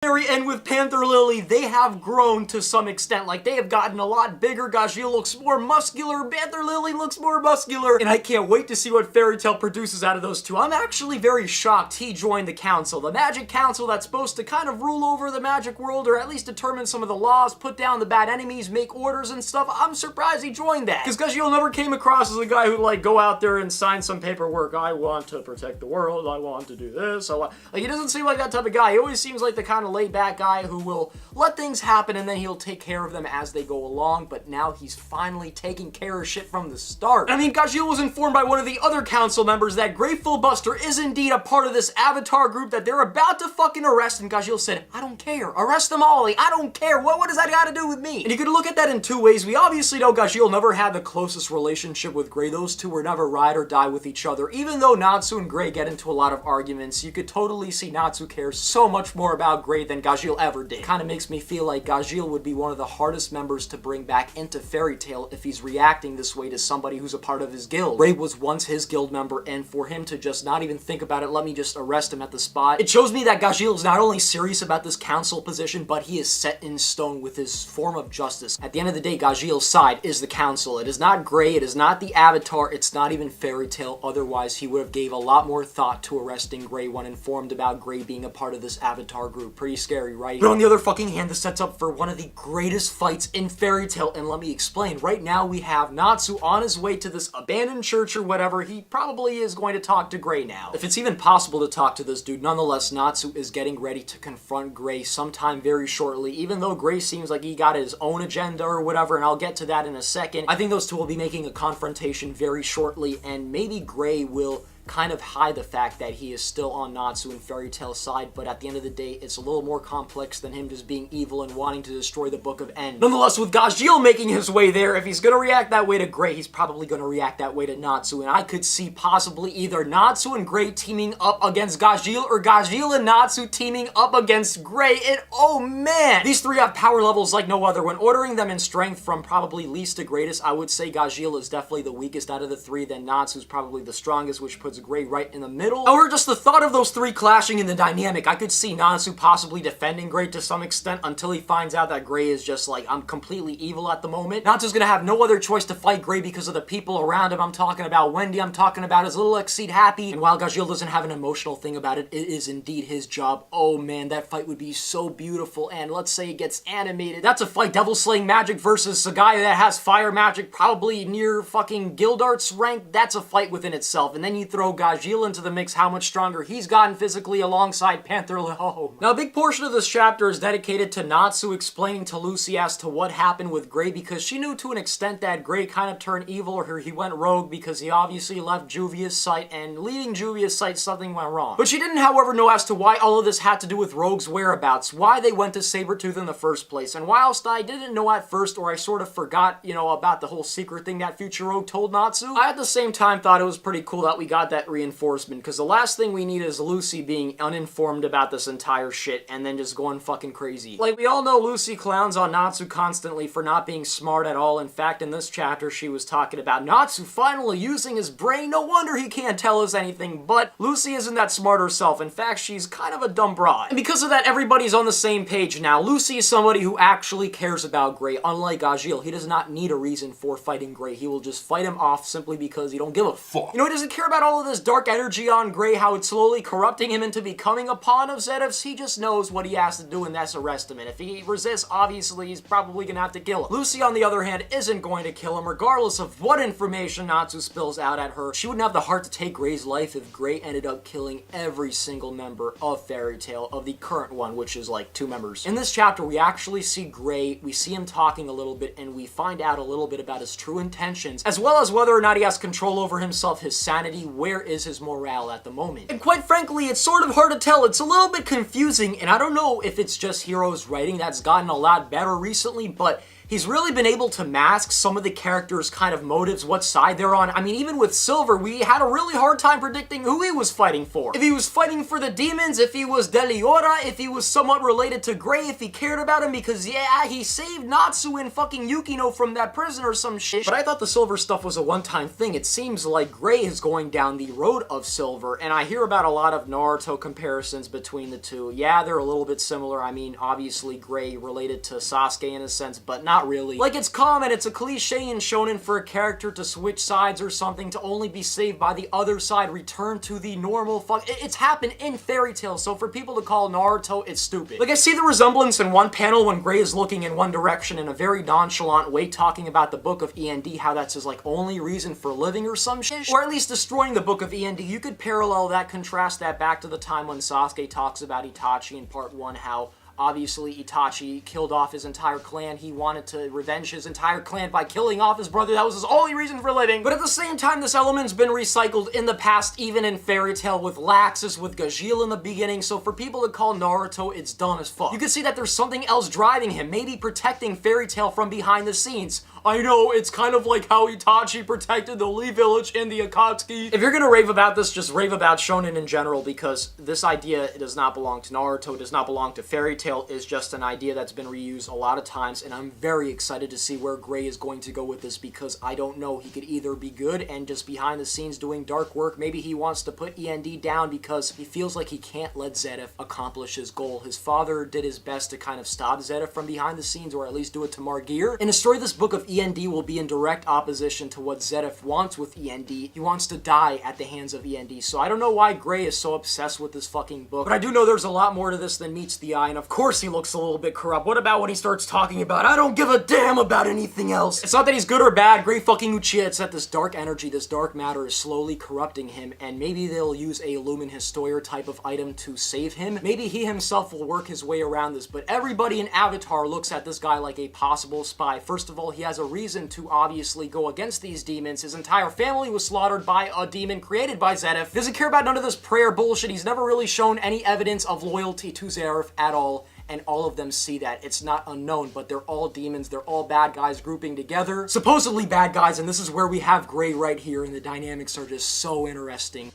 And with Pantherlily, they have grown to some extent. Like, they have gotten a lot bigger. Gajeel looks more muscular. Pantherlily looks more muscular. And I can't wait to see what Fairy Tail produces out of those two. I'm actually very shocked he joined the council. The magic council that's supposed to kind of rule over the magic world, or at least determine some of the laws, put down the bad enemies, make orders and stuff. I'm surprised he joined that. Because Gajeel never came across as a guy who'd like go out there and sign some paperwork. I want to protect the world. I want to do this. Like, he doesn't seem like that type of guy. He always seems like the kind of laid-back guy who will let things happen and then he'll take care of them as they go along, but now he's finally taking care of shit from the start. I mean, Gajeel was informed by one of the other council members that Grateful Buster is indeed a part of this Avatar group that they're about to fucking arrest, and Gajeel said, I don't care. Arrest them all. Like, I don't care. What does that got to do with me? And you could look at that in two ways. We obviously know Gajeel never had the closest relationship with Gray. Those two were never ride or die with each other. Even though Natsu and Gray get into a lot of arguments, you could totally see Natsu cares so much more about Gray than Gajeel ever did. Kind of makes me feel like Gajeel would be one of the hardest members to bring back into Fairy Tail if he's reacting this way to somebody who's a part of his guild. Gray was once his guild member, and for him to just not even think about it, let me just arrest him at the spot, it shows me that Gajeel is not only serious about this council position, but he is set in stone with his form of justice. At the end of the day, Gajeel's side is the council. It is not Gray, it is not the Avatar, it's not even Fairy Tail. Otherwise, he would have gave a lot more thought to arresting Gray when informed about Gray being a part of this Avatar group. Pretty scary, right? But on the other fucking hand, this sets up for one of the greatest fights in Fairy Tail, and let me explain. Right now, we have Natsu on his way to this abandoned church or whatever. He probably is going to talk to Gray now. If it's even possible to talk to this dude, nonetheless, Natsu is getting ready to confront Gray sometime very shortly, even though Gray seems like he got his own agenda or whatever, and I'll get to that in a second. I think those two will be making a confrontation very shortly, and maybe Gray will kind of hide the fact that he is still on Natsu and Fairy Tail's side, but at the end of the day, it's a little more complex than him just being evil and wanting to destroy the Book of End. Nonetheless, with Gajeel making his way there, if he's gonna react that way to Gray, he's probably gonna react that way to Natsu, and I could see possibly either Natsu and Gray teaming up against Gajeel, or Gajeel and Natsu teaming up against Gray, and oh man! These three have power levels like no other. When ordering them in strength from probably least to greatest, I would say Gajeel is definitely the weakest out of the three, then Natsu's probably the strongest, which puts Gray right in the middle. However, just the thought of those three clashing in the dynamic, I could see Natsu possibly defending Gray to some extent until he finds out that Gray is just like, I'm completely evil at the moment. Natsu's gonna have no other choice to fight Gray because of the people around him. I'm talking about Wendy, I'm talking about his little Exceed Happy, and while Gajeel doesn't have an emotional thing about it, it is indeed his job. Oh man, that fight would be so beautiful, and let's say it gets animated. That's a fight, Devil Slaying Magic versus a guy that has fire magic, probably near fucking Guildart's rank. That's a fight within itself, and then you throw Gajeel into the mix, how much stronger he's gotten physically alongside Pantherlily. Oh. Now, a big portion of this chapter is dedicated to Natsu explaining to Lucy as to what happened with Gray, because she knew to an extent that Gray kind of turned evil, or he went rogue because he obviously left Juvia's site, and leaving Juvia's site, something went wrong. But she didn't, however, know as to why all of this had to do with Rogue's whereabouts, why they went to Sabretooth in the first place. And whilst I didn't know at first, or I sort of forgot, you know, about the whole secret thing that Future Rogue told Natsu, I at the same time thought it was pretty cool that we got that reinforcement, because the last thing we need is Lucy being uninformed about this entire shit and then just going fucking crazy. Like, we all know Lucy clowns on Natsu constantly for not being smart at all. In fact, in this chapter, she was talking about Natsu finally using his brain. No wonder he can't tell us anything, but Lucy isn't that smart herself. In fact, she's kind of a dumb broad. And because of that, everybody's on the same page now. Lucy is somebody who actually cares about Gray. Unlike Gajeel, he does not need a reason for fighting Gray. He will just fight him off simply because he don't give a fuck. You know, he doesn't care about all of this dark energy on Gray, how it's slowly corrupting him into becoming a pawn of Zediv's. He just knows what he has to do, and that's arrest him. And if he resists, obviously, he's probably gonna have to kill him. Lucy, on the other hand, isn't going to kill him, regardless of what information Natsu spills out at her. She wouldn't have the heart to take Gray's life if Gray ended up killing every single member of Fairy Tail, of the current one, which is like 2 members. In this chapter, we actually see Gray, we see him talking a little bit, and we find out a little bit about his true intentions, as well as whether or not he has control over himself, his sanity, where is his morale at the moment. And quite frankly, it's sort of hard to tell. It's a little bit confusing, and I don't know if it's just Hero's writing that's gotten a lot better recently, but he's really been able to mask some of the characters' kind of motives, what side they're on. I mean, even with Silver, we had a really hard time predicting who he was fighting for. If he was fighting for the demons, if he was Deliora, if he was somewhat related to Gray, if he cared about him because, yeah, he saved Natsu and fucking Yukino from that prison or some shit. But I thought the Silver stuff was a one-time thing. It seems like Gray is going down the road of Silver, and I hear about a lot of Naruto comparisons between the two. Yeah, they're a little bit similar. I mean, obviously Gray related to Sasuke in a sense, but not really. Like, it's common, it's a cliche in shonen for a character to switch sides or something, to only be saved by the other side, return to the normal it's happened in Fairy Tail, so for people to call Naruto, it's stupid. Like, I see the resemblance in one panel when Gray is looking in one direction in a very nonchalant way, talking about the Book of END, how that's his, like, only reason for living or some shit, or at least destroying the Book of END. You could parallel that, contrast that back to the time when Sasuke talks about Itachi in part 1, how obviously Itachi killed off his entire clan. He wanted to revenge his entire clan by killing off his brother. That was his only reason for living. But at the same time, this element's been recycled in the past, even in Fairy Tail with Laxus, with Gajeel in the beginning. So for people to call Naruto, it's dumb as fuck. You can see that there's something else driving him, maybe protecting Fairy Tail from behind the scenes. I know, it's kind of like how Itachi protected the Lee Village and the Akatsuki. If you're gonna rave about this, just rave about shonen in general, because this idea does not belong to Naruto, does not belong to Fairy Tail, is just an idea that's been reused a lot of times, and I'm very excited to see where Gray is going to go with this, because I don't know. He could either be good and just behind the scenes doing dark work. Maybe he wants to put END down because he feels like he can't let Zedef accomplish his goal. His father did his best to kind of stop Zedef from behind the scenes, or at least do it to Margear. And the story of this book of END will be in direct opposition to what Zedef wants with END. He wants to die at the hands of END. So I don't know why Gray is so obsessed with this fucking book, but I do know there's a lot more to this than meets the eye, and of course he looks a little bit corrupt. What about when he starts talking about, I don't give a damn about anything else? It's not that he's good or bad. Gray fucking Uchiha, it's that this dark energy, this dark matter is slowly corrupting him, and maybe they'll use a Lumen Historia type of item to save him. Maybe he himself will work his way around this, but everybody in Avatar looks at this guy like a possible spy. First of all, he has a reason to obviously go against these demons. His entire family was slaughtered by a demon created by Zedef. He doesn't care about none of this prayer bullshit. He's never really shown any evidence of loyalty to Zedef at all, and all of them see that. It's not unknown, but they're all demons. They're all bad guys grouping together. Supposedly bad guys, and this is where we have Gray right here, and the dynamics are just so interesting.